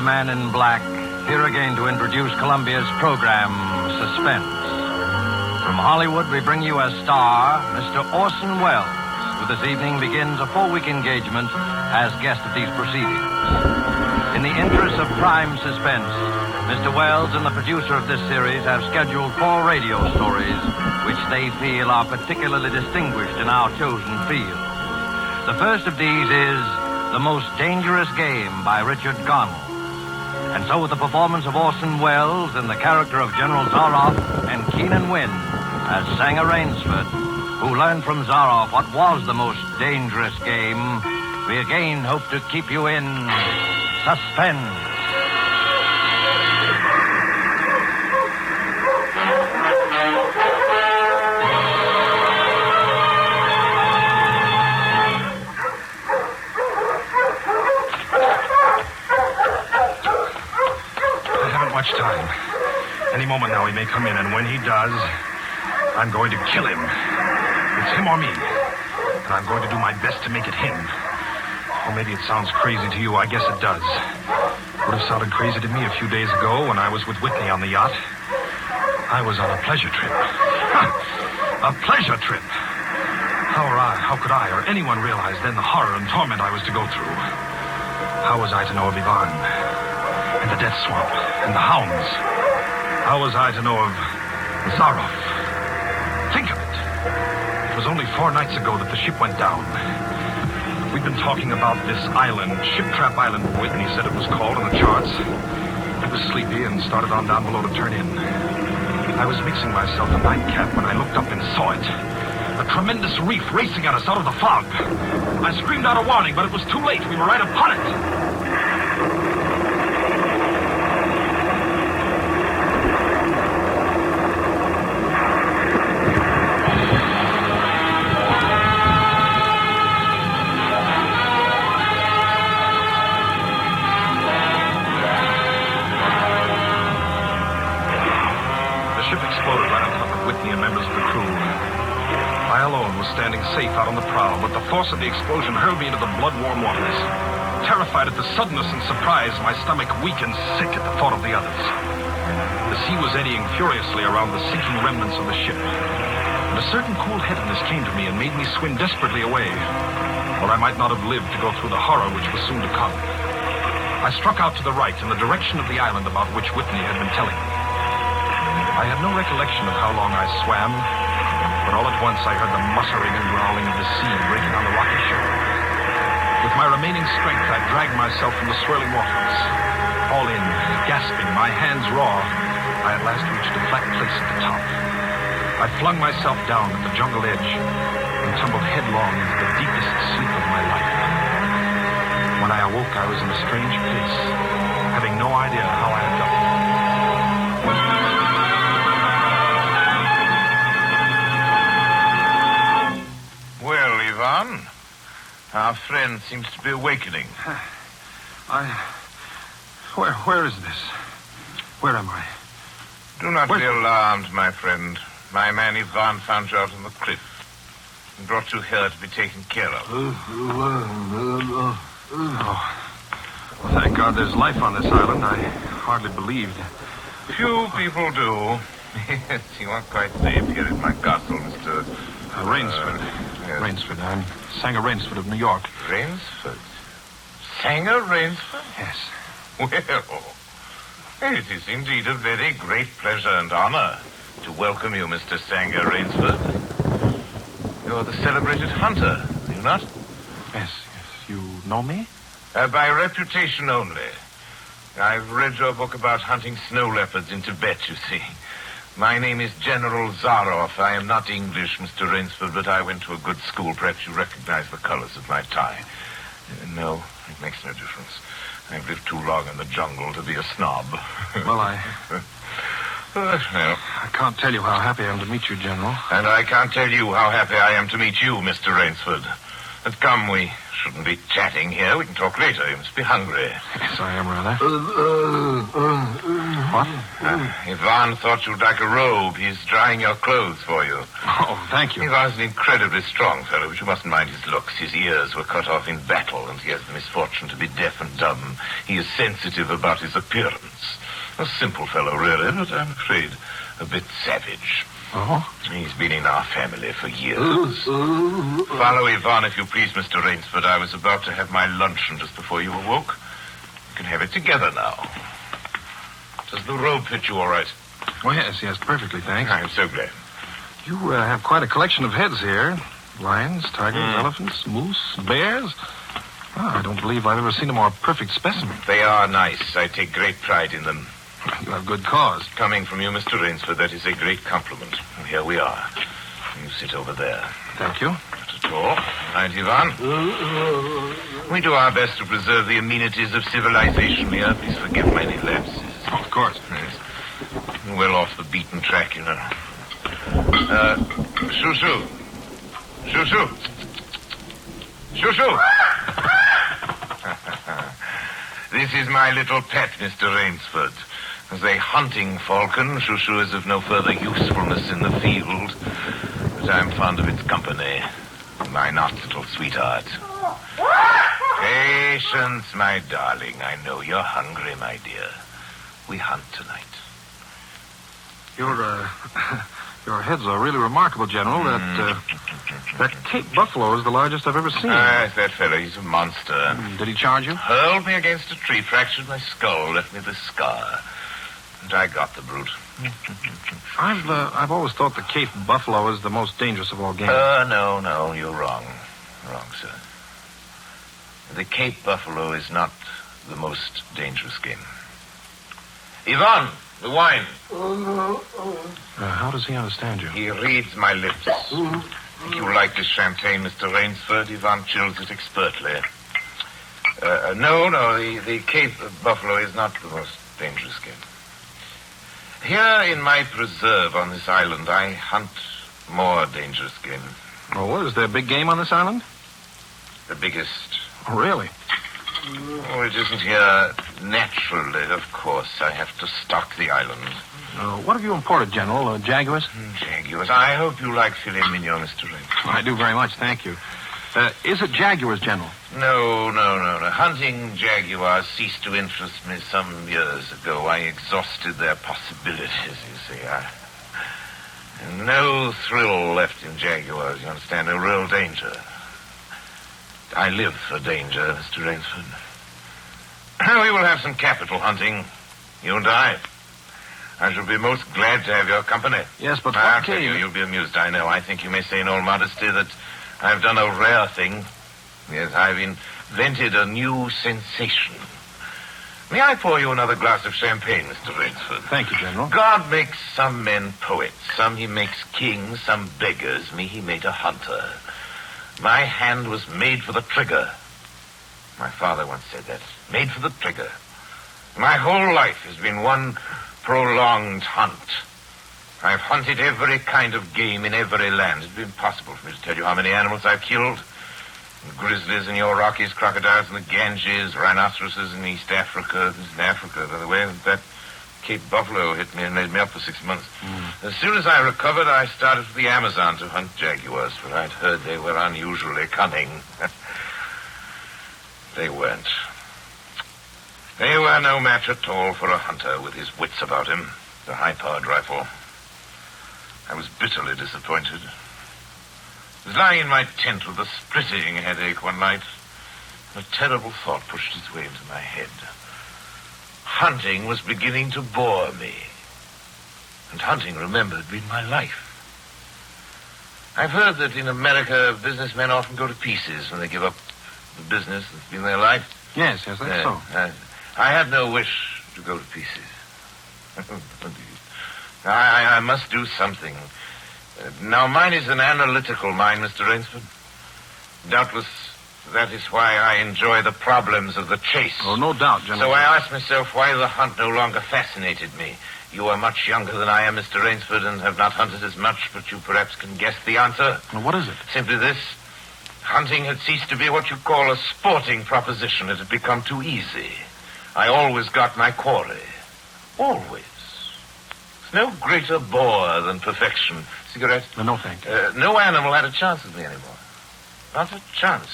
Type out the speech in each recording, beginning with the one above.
the Man in Black, here again to introduce Columbia's program, Suspense. From Hollywood, we bring you as star, Mr. Orson Welles, who this evening begins a 4-week engagement as guest of these proceedings. In the interest of prime suspense, Mr. Welles and the producer of this series have scheduled 4 radio stories which they feel are particularly distinguished in our chosen field. The first of these is The Most Dangerous Game by Richard Gwenn. And so with the performance of Orson Welles in the character of General Zaroff and Keenan Wynn as Sanger Rainsford, who learned from Zaroff what was the most dangerous game, we again hope to keep you in suspense. Time. Any moment now he may come in, and when he does, I'm going to kill him. It's him or me. And I'm going to do my best to make it him. Or maybe it sounds crazy to you. I guess it does. Would have sounded crazy to me a few days ago when I was with Whitney on the yacht. I was on a pleasure trip. A pleasure trip. How could I or anyone realize then the horror and torment I was to go through? How was I to know of Yvonne? And the death swamp, and the hounds. How was I to know of Zaroff? Think of it. It was only 4 nights ago that the ship went down. We'd been talking about this island, Ship Trap Island, Whitney said it was called on the charts. I was sleepy and started on down below to turn in. I was mixing myself a nightcap when I looked up and saw it. A tremendous reef racing at us out of the fog. I screamed out a warning, but it was too late. We were right upon it. Standing safe out on the prow, but the force of the explosion hurled me into the blood-warm waters. Terrified at the suddenness and surprise, my stomach weak and sick at the thought of the others. The sea was eddying furiously around the sinking remnants of the ship, and a certain cool-headedness came to me and made me swim desperately away, or I might not have lived to go through the horror which was soon to come. I struck out to the right in the direction of the island about which Whitney had been telling me. I had no recollection of how long I swam, but all at once I heard the muttering and growling of the sea breaking on the rocky shore. With my remaining strength, I dragged myself from the swirling waters. All in, gasping, my hands raw, I at last reached a flat place at the top. I flung myself down at the jungle edge and tumbled headlong into the deepest sleep of my life. When I awoke, I was in a strange place, having no idea how I had got there. Our friend seems to be awakening. Where is this? Where am I? Do not be alarmed, my friend. My man Yvonne found you out on the cliff and brought you here to be taken care of. Well, thank God there's life on this island. I hardly believed. Few people do. Yes, you are quite safe here at my castle, Mr. Rainsford. Yes. Rainsford. I'm Sanger Rainsford of New York. Rainsford? Sanger Rainsford? Yes. Well, it is indeed a very great pleasure and honor to welcome you, Mr. Sanger Rainsford. You're the celebrated hunter, are you not? Yes. You know me? By reputation only. I've read your book about hunting snow leopards in Tibet, you see. My name is General Zaroff. I am not English, Mr. Rainsford, but I went to a good school. Perhaps you recognize the colors of my tie. No, it makes no difference. I've lived too long in the jungle to be a snob. Well, I can't tell you how happy I am to meet you, General. And I can't tell you how happy I am to meet you, Mr. Rainsford. But come, we shouldn't be chatting here. We can talk later. You must be hungry. Yes, I am rather. What? Ivan thought you'd like a robe. He's drying your clothes for you. Oh, thank you. Ivan's an incredibly strong fellow, but you mustn't mind his looks. His ears were cut off in battle, and he has the misfortune to be deaf and dumb. He is sensitive about his appearance. A simple fellow, really, but I'm afraid a bit savage. Oh? He's been in our family for years. Follow Ivan, if you please, Mr. Rainsford. I was about to have my luncheon just before you awoke. We can have it together now. Does the robe fit you all right? Oh, yes, perfectly, thanks. I'm so glad. You have quite a collection of heads here. Lions, tigers, elephants, moose, bears. Oh, I don't believe I've ever seen a more perfect specimen. They are nice. I take great pride in them. You have good cause. Coming from you, Mr. Rainsford, that is a great compliment. And here we are. You sit over there. Thank you. Not at all. Right, Ivan? We do our best to preserve the amenities of civilization here. Please forgive my lapses. Oh, of course. Yes. Well off the beaten track, you know. Shoo-shoo. Shoo-shoo. Shoo-shoo. This is my little pet, Mr. Rainsford. As a hunting falcon, Shoo-shoo is of no further usefulness in the field. But I'm fond of its company. My not little sweetheart. Patience, my darling. I know you're hungry, my dear. We hunt tonight. Your heads are really remarkable, General. That Cape Buffalo is the largest I've ever seen. Yes, that fellow. He's a monster. Did he charge you? Hurled me against a tree, fractured my skull, left me this scar. And I got the brute. I've always thought the Cape Buffalo is the most dangerous of all game. No, you're wrong. Wrong, sir. The Cape Buffalo is not the most dangerous game. Ivan, the wine. How does he understand you? He reads my lips. If you like this champagne, Mr. Rainsford, Ivan chills it expertly. The Cape Buffalo is not the most dangerous game. Here in my preserve on this island, I hunt more dangerous game. Oh, what? Is there big game on this island? The biggest. Oh, really? Oh, it isn't here naturally, of course. I have to stock the island. What have you imported, General? Jaguars? Jaguars. I hope you like filet mignon, Mr. Rainsford. I do very much, thank you. Is it Jaguars, General? No. Hunting jaguars ceased to interest me some years ago. I exhausted their possibilities, you see. No thrill left in jaguars, you understand? No real danger. I live for danger, Mr. Rainsford. We will have some capital hunting, you and I. I shall be most glad to have your company. Yes, but I'll tell you, you'll be amused, I know. I think you may say in all modesty that I've done a rare thing. Yes, I've invented a new sensation. May I pour you another glass of champagne, Mr. Rainsford? Thank you, General. God makes some men poets. Some he makes kings, some beggars. Me he made a hunter. My hand was made for the trigger. My father once said that. Made for the trigger. My whole life has been one prolonged hunt. I've hunted every kind of game in every land. It'd be impossible for me to tell you how many animals I've killed. Grizzlies in your Rockies, crocodiles in the Ganges, rhinoceroses in East Africa. This is in Africa, by the way. That Cape Buffalo hit me and laid me up for 6 months. As soon as I recovered, I started for the Amazon to hunt jaguars, for I'd heard they were unusually cunning. They weren't. They were no match at all for a hunter with his wits about him, the high-powered rifle. I was bitterly disappointed. I was lying in my tent with a splitting headache one night, and a terrible thought pushed its way into my head. Hunting was beginning to bore me. And hunting, remember, had been my life. I've heard that in America, businessmen often go to pieces when they give up the business that's been their life. Yes, that's so. I had no wish to go to pieces. I must do something. Now, mine is an analytical mind, Mr. Rainsford. Doubtless, that is why I enjoy the problems of the chase. Oh, no doubt, General. So I asked myself why the hunt no longer fascinated me. You are much younger than I am, Mr. Rainsford, and have not hunted as much, but you perhaps can guess the answer. Well, what is it? Simply this. Hunting had ceased to be what you call a sporting proposition. It had become too easy. I always got my quarry. Always. There's no greater bore than perfection. Cigarette? No, thank you. No animal had a chance with me anymore. Not a chance.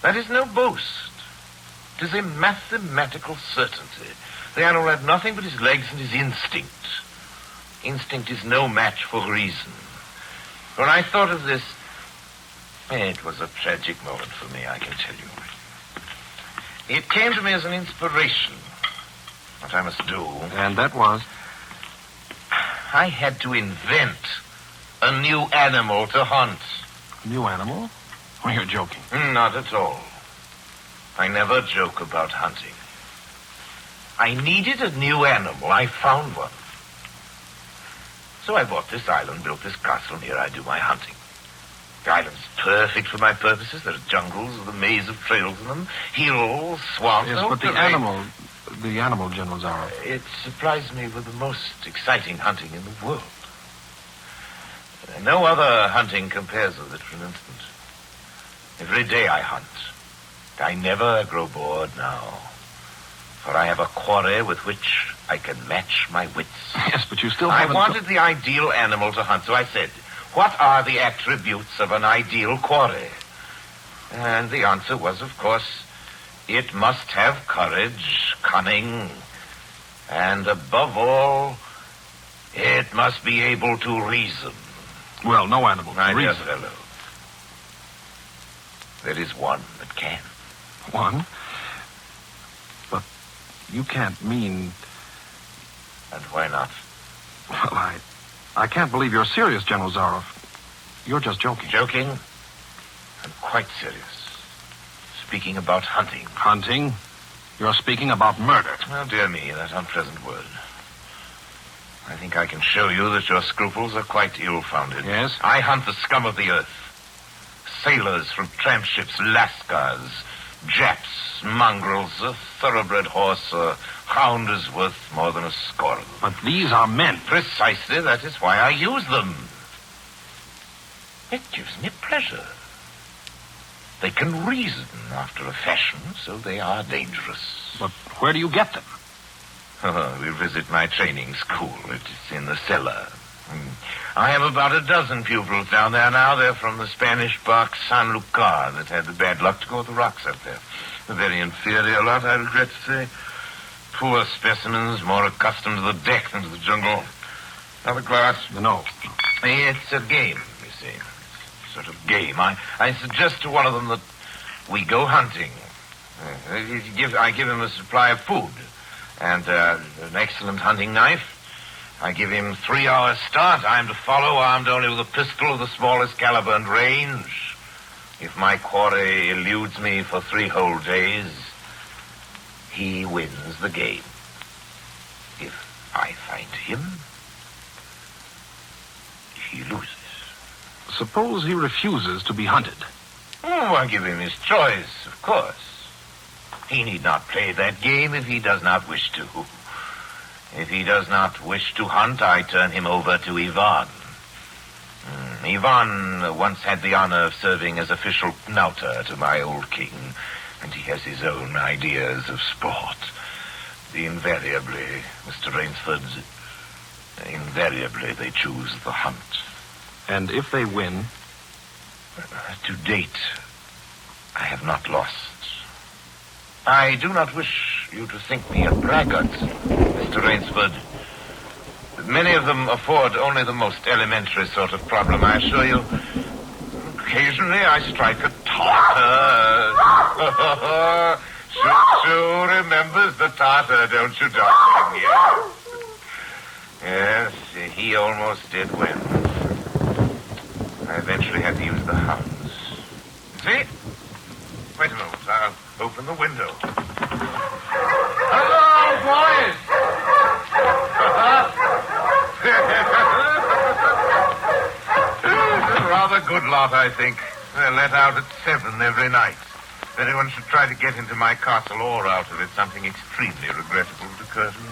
That is no boast. It is a mathematical certainty. The animal had nothing but his legs and his instinct. Instinct is no match for reason. When I thought of this, it was a tragic moment for me, I can tell you. It came to me as an inspiration. What I must do. And that was? I had to invent a new animal to hunt. A new animal? Oh, you're joking. Not at all. I never joke about hunting. I needed a new animal. I found one. So I bought this island, built this castle, and here I do my hunting. The island's perfect for my purposes. There are jungles with a maze of trails in them, hills, swamps. Yes, but the animal, General Zaroff. It supplies me with the most exciting hunting in the world. No other hunting compares with it for an instant. Every day I hunt. I never grow bored now. For I have a quarry with which I can match my wits. Yes, but you still I haven't... wanted the ideal animal to hunt, so I said, what are the attributes of an ideal quarry? And the answer was, of course, it must have courage, cunning, and above all, it must be able to reason. Well, no animal My can dear reason. fellow, there is one that can. One? But you can't mean... And why not? Well, I can't believe you're serious, General Zaroff. You're just joking. Joking? I'm quite serious. Speaking about hunting. Hunting? You're speaking about murder. Oh, dear me, that unpleasant word. I think I can show you that your scruples are quite ill-founded. Yes? I hunt the scum of the earth. Sailors from tramp ships, lascars, Japs, mongrels, a thoroughbred horse, a hound is worth more than a score of them. But these are men. Precisely, that is why I use them. It gives me pleasure. They can reason after a fashion, so they are dangerous. But where do you get them? We visit my training school. It's in the cellar. I have about a dozen pupils down there now. They're from the Spanish bark San Lucar that had the bad luck to go with the rocks up there. A very inferior lot, I regret to say. Poor specimens, more accustomed to the deck than to the jungle. Another glass? No. It's a game, you see. It's a sort of game. I suggest to one of them that we go hunting. I give him a supply of food and an excellent hunting knife. I give him 3 hours start. I am to follow, armed only with a pistol of the smallest caliber and range. If my quarry eludes me for 3 whole days, he wins the game. If I find him, he loses. Suppose he refuses to be hunted. Oh, I give him his choice, of course. He need not play that game if he does not wish to. If he does not wish to hunt, I turn him over to Ivan. Ivan once had the honor of serving as official knouter to my old king, and he has his own ideas of sport. Invariably, Mr. Rainsford, invariably they choose the hunt. And if they win? To date, I have not lost. I do not wish you to think me a braggart, Mr. Rainsford. Many of them afford only the most elementary sort of problem, I assure you. Occasionally I strike a Tartar. Sue remembers the Tartar, don't you, darling? Yes, he almost did win. I eventually had to use the hounds. See? Wait a moment, I'll open the window. Hello, boys! It's a rather good lot, I think. They're let out at 7 every night. If anyone should try to get into my castle or out of it, something extremely regrettable would occur to me.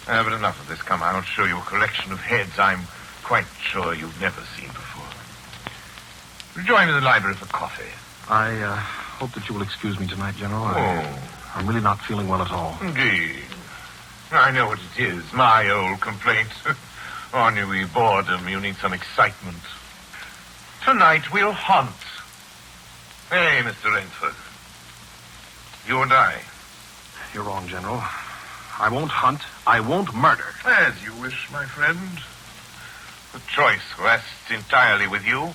But enough of this. Come, I'll show you a collection of heads I'm quite sure you've never seen before. Join me in the library for coffee. I hope that you will excuse me tonight, General. I'm really not feeling well at all. Indeed. I know what it is. My old complaint. Ennui, boredom. You need some excitement. Tonight we'll hunt. Hey, Mr. Rainsford. You and I. You're wrong, General. I won't hunt. I won't murder. As you wish, my friend. The choice rests entirely with you.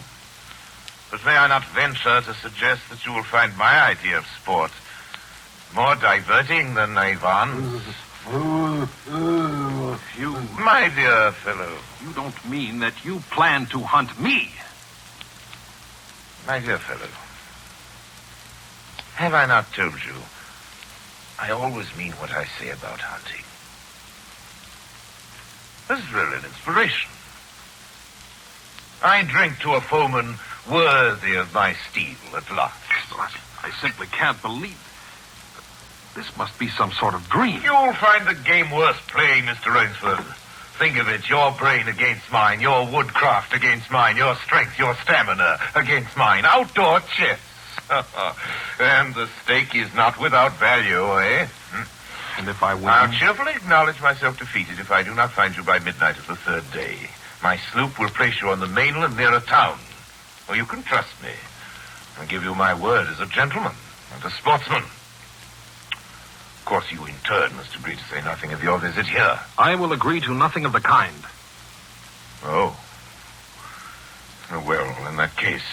But may I not venture to suggest that you will find my idea of sport more diverting than Ivan's? You... My dear fellow. You don't mean that you plan to hunt me? My dear fellow. Have I not told you? I always mean what I say about hunting. This is really an inspiration. I drink to a foeman worthy of my steel at last. I simply can't believe it. This must be some sort of dream. You'll find the game worth playing, Mr. Rainsford. Think of it, your brain against mine, your woodcraft against mine, your strength, your stamina against mine. Outdoor chess. And the stake is not without value, eh? And if I win? I'll cheerfully acknowledge myself defeated if I do not find you by midnight of the third day. My sloop will place you on the mainland near a town. Well, you can trust me. I give you my word as a gentleman and a sportsman. Of course, you in turn must agree to say nothing of your visit here. I will agree to nothing of the kind. Oh. Well, in that case...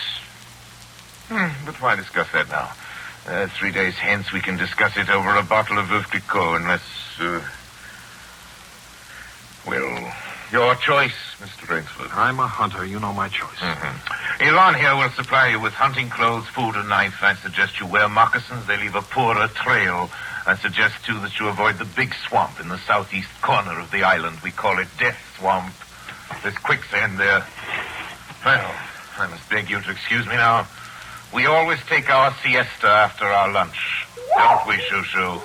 But why discuss that now? 3 days hence we can discuss it over a bottle of Veuve Clicquot unless... Well, your choice, Mr. Rainsford. I'm a hunter. You know my choice. Elon here will supply you with hunting clothes, food, and knife. I suggest you wear moccasins. They leave a poorer trail. I suggest, too, that you avoid the big swamp in the southeast corner of the island. We call it Death Swamp. There's quicksand there. Well, I must beg you to excuse me now. We always take our siesta after our lunch. Don't we, Shoo-Shoo?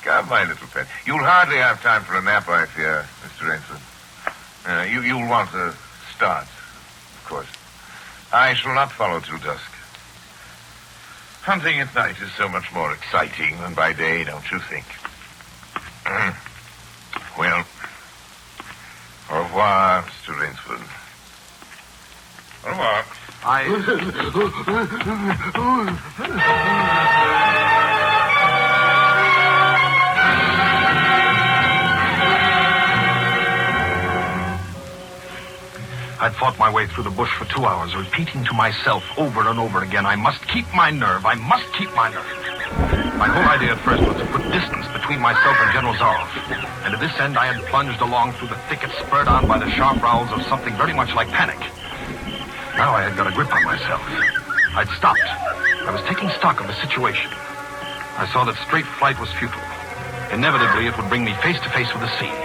Come, my little pet. You'll hardly have time for a nap, I fear, Mr. Rainsford. You'll want to start, of course. I shall not follow till dusk. Hunting at night is so much more exciting than by day, don't you think? Well, au revoir, Mr. Rainsford. Au revoir. I'd fought my way through the bush for 2 hours, repeating to myself over and over again, I must keep my nerve. I must keep my nerve. My whole idea at first was to put distance between myself and General Zaroff. And to this end, I had plunged along through the thicket, spurred on by the sharp growls of something very much like panic. Now I had got a grip on myself. I'd stopped. I was taking stock of the situation. I saw that straight flight was futile. Inevitably, it would bring me face to face with the sea.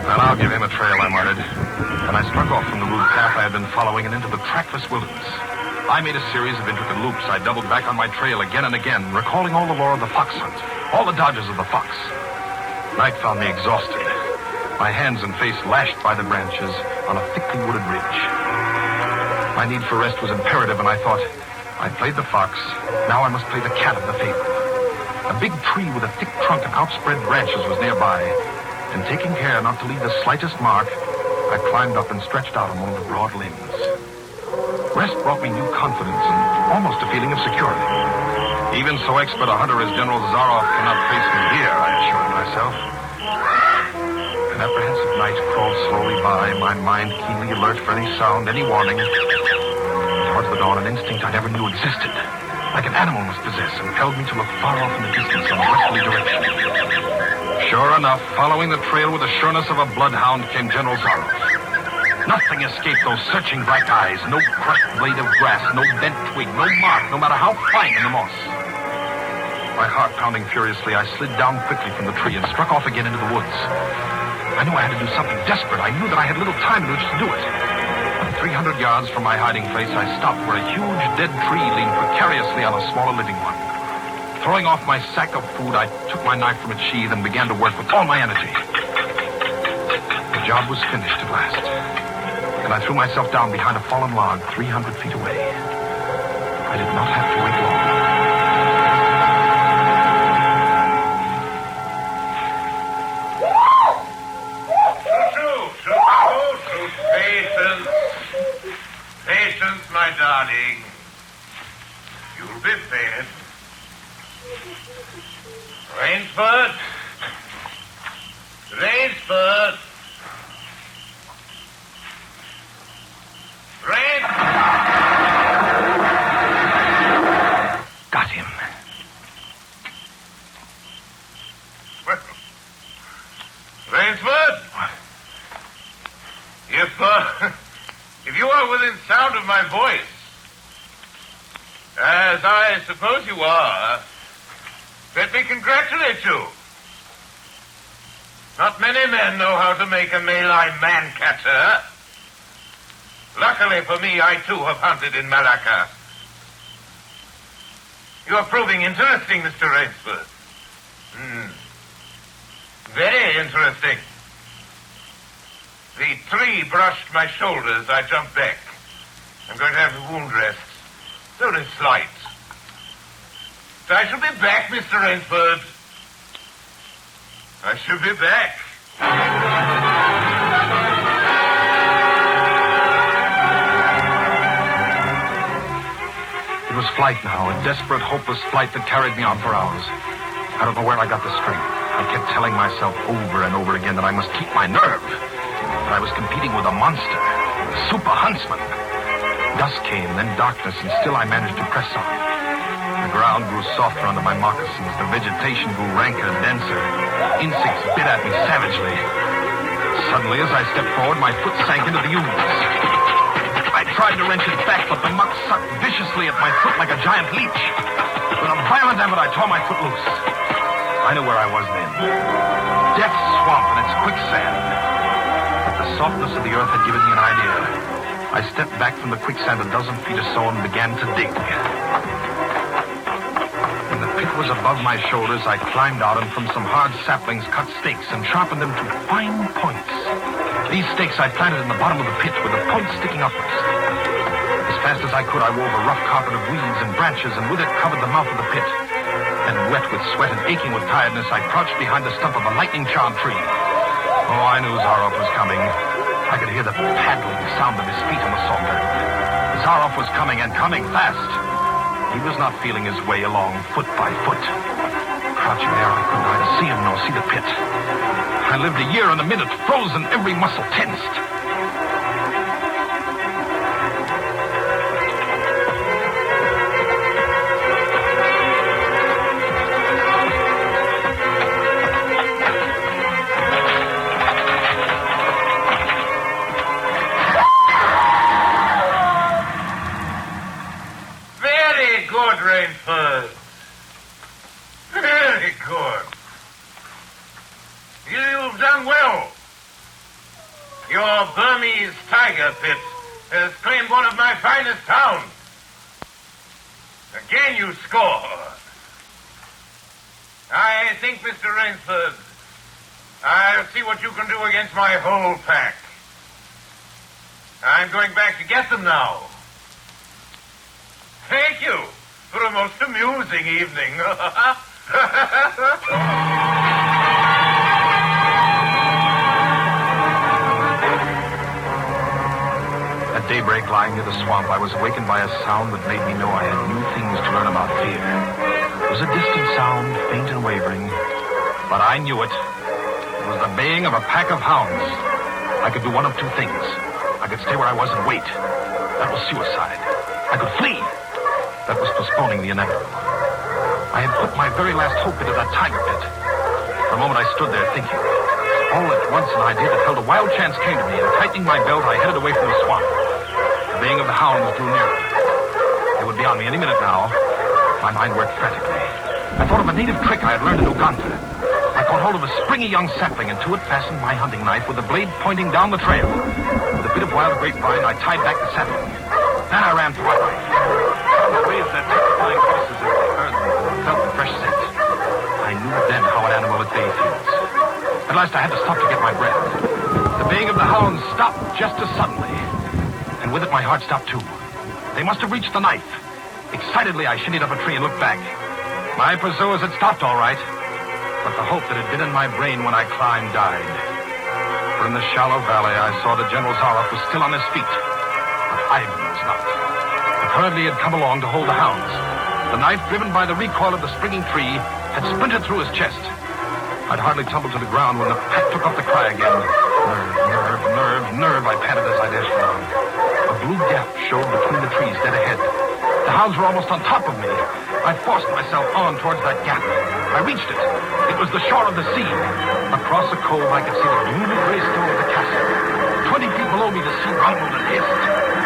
Well, I'll give him a trail, I muttered. And I struck off from the rude path I had been following and into the trackless wilderness. I made a series of intricate loops. I doubled back on my trail again and again, recalling all the lore of the fox hunt, all the dodges of the fox. Night found me exhausted, my hands and face lashed by the branches on a thickly wooded ridge. My need for rest was imperative, and I thought, I played the fox, now I must play the cat of the fable. A big tree with a thick trunk and outspread branches was nearby, and taking care not to leave the slightest mark, I climbed up and stretched out among the broad limbs. Rest brought me new confidence and almost a feeling of security. Even so expert a hunter as General Zaroff cannot face me here, I assured myself. An apprehensive night crawled slowly by, my mind keenly alert for any sound, any warning. Towards the dawn, an instinct I never knew existed, like an animal must possess, impelled me to look far off in the distance in a westerly direction. Sure enough, following the trail with the sureness of a bloodhound came General Zaroff. Nothing escaped those searching black eyes. No crushed blade of grass, no bent twig, no mark, no matter how fine in the moss. My heart pounding furiously, I slid down quickly from the tree and struck off again into the woods. I knew I had to do something desperate. I knew that I had little time in which to do it. 300 yards from my hiding place, I stopped where a huge dead tree leaned precariously on a smaller living one. Throwing off my sack of food, I took my knife from its sheath and began to work with all my energy. The job was finished at last. and I threw myself down behind a fallen log 300 feet away. I did not have to wait long. Patience, my darling. You'll be fed. Rainsford. Rainsford. Got him. Well, Rainsford. If you are within sound of my voice, as I suppose you are, let me congratulate you. Not many men know how to make a maline man-catcher. Luckily for me, I too have hunted in Malacca. You are proving interesting, Mr. Rainsford. Very interesting. The tree brushed my shoulders. I jumped back. I'm going to have the wound rest. It's only slight. So I shall be back, Mr. Rainsford. I shall be back. It was flight now, a desperate, hopeless flight that carried me on for hours. I don't know where I got the strength. I kept telling myself over and over again that I must keep my nerve. That I was competing with a monster, a super huntsman. Dusk came, then darkness, and still I managed to press on. The ground grew softer under my moccasins. The vegetation grew ranker, denser. Insects bit at me savagely. Suddenly, as I stepped forward, my foot sank into the ooze. I tried to wrench it back, but the muck sucked viciously at my foot like a giant leech. With a violent effort, I tore my foot loose. I knew where I was then. Death swamp and its quicksand. The softness of the earth had given me an idea. I stepped back from the quicksand a dozen feet or so and began to dig. When the pit was above my shoulders, I climbed out and from some hard saplings cut stakes and sharpened them to fine points. These stakes I planted in the bottom of the pit with the points sticking upwards. As fast as I could, I wove a rough carpet of weeds and branches and with it covered the mouth of the pit. Then, wet with sweat and aching with tiredness, I crouched behind the stump of a lightning-charmed tree. Oh, I knew Zaroff was coming. I could hear the paddling sound of his feet on the salter. Zaroff was coming, and coming fast. He was not feeling his way along foot by foot. Crouching there, I could neither see him nor see the pit. I lived a year and a minute, frozen, every muscle tensed. Rainsford. Very good. You've done well. Your Burmese tiger pit has claimed one of my finest hounds. Again you score. I think, Mr. Rainsford, I'll see what you can do against my whole pack. I'm going back to get them now. Thank you for a most amusing evening. At daybreak, lying near the swamp, I was awakened by a sound that made me know I had new things to learn about fear. It was a distant sound, faint and wavering, but I knew it. It was the baying of a pack of hounds. I could do one of two things. I could stay where I was and wait. That was suicide. I could flee. That was postponing the inevitable. I had put my very last hope into that tiger pit. For a moment I stood there thinking. All at once an idea that held a wild chance came to me, and tightening my belt, I headed away from the swamp. The baying of the hounds drew nearer. They would be on me any minute now. My mind worked frantically. I thought of a native trick I had learned in Uganda. I caught hold of a springy young sapling, and to it fastened my hunting knife with the blade pointing down the trail. With a bit of wild grapevine, I tied back the sapling. Then I ran for my life. I raised their terrifying voices as they heard them and felt the fresh scent. I knew then how an animal at bay feels. At last I had to stop to get my breath. The baying of the hounds stopped just as suddenly. And with it, my heart stopped too. They must have reached the knife. Excitedly, I shinnied up a tree and looked back. My pursuers had stopped all right, but the hope that had been in my brain when I climbed died. For in the shallow valley, I saw that General Zaroff was still on his feet, but Ivan was not. Apparently, he had come along to hold the hounds. The knife, driven by the recoil of the springing tree, had splintered through his chest. I'd hardly tumbled to the ground when the pack took up the cry again. Nerve, nerve, nerve, nerve, I panted as I dashed along. A blue gap showed between the trees dead ahead. The hounds were almost on top of me. I forced myself on towards that gap. I reached it. It was the shore of the sea. Across the cove, I could see the gloomy gray stone of the castle. 20 feet below me, the sea rumbled and hissed.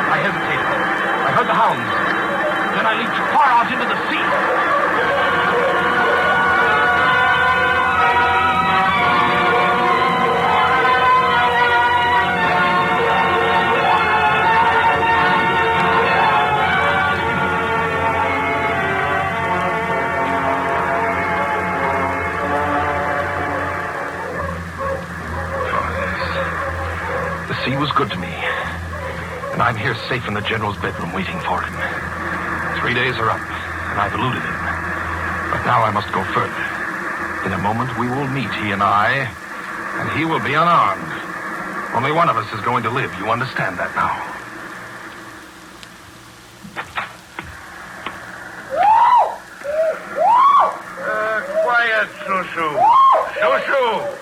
I hesitated. I heard the hounds. Then I leaped far out into the sea. He was good to me. And I'm here safe in the General's bedroom waiting for him. 3 days are up, and I've eluded him. But now I must go further. In a moment we will meet, he and I, and he will be unarmed. Only one of us is going to live. You understand that now? Quiet, Shushu. Shushu!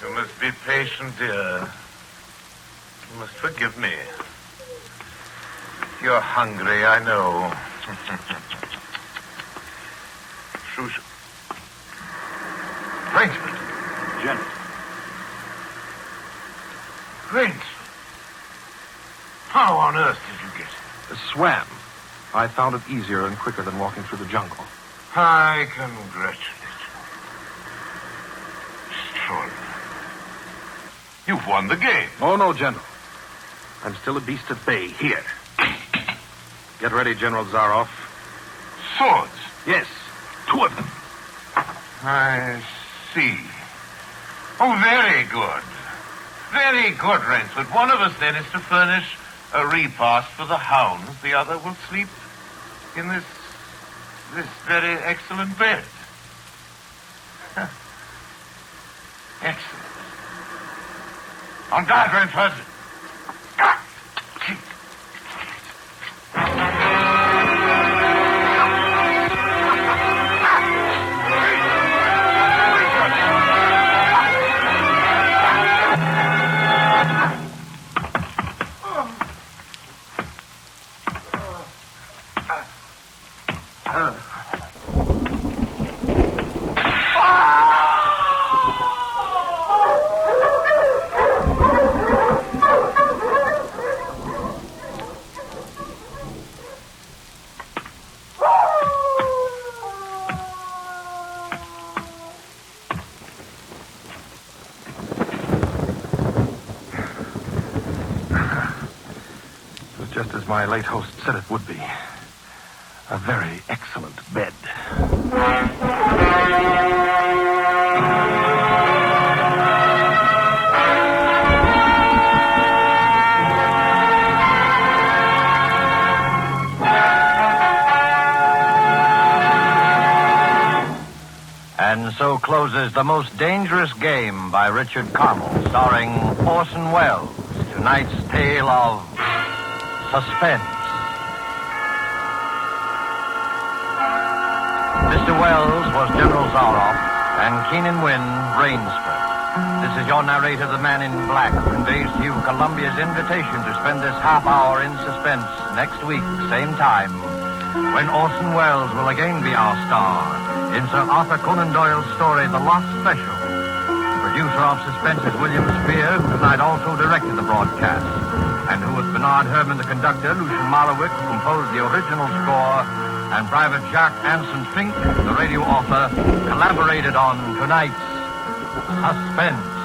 You must be patient, dear. You must forgive me. You're hungry, I know. Shushu. Rainsford. General. Rainsford. How on earth did you get here? Swam. I found it easier and quicker than walking through the jungle. I congratulate you. Extraordinary. You've won the game. Oh, no, General. I'm still a beast at bay here. Get ready, General Zaroff. Swords? Yes, 2 of them. I see. Oh, very good. Very good, Rainsford. One of us, then, is to furnish a repast for the hounds. The other will sleep in this very excellent bed. Excellent. On guard, Rainsford. Just as my late host said it would be. A very excellent bed. And so closes The Most Dangerous Game by Richard Carmel, starring Orson Welles. Tonight's tale of Suspense. Mr. Welles was General Zaroff, and Keenan Wynn, Rainsford. This is your narrator, the Man in Black, who conveys to you Columbia's invitation to spend this half hour in suspense next week, same time, when Orson Welles will again be our star in Sir Arthur Conan Doyle's story, The Lost Special. The producer of Suspense is William Spear, who tonight also directed the broadcast, and who, with Bernard Herrmann, the conductor, Lucian Marlowick, who composed the original score, and Private Jacques Anson Fink, the radio author, collaborated on tonight's Suspense.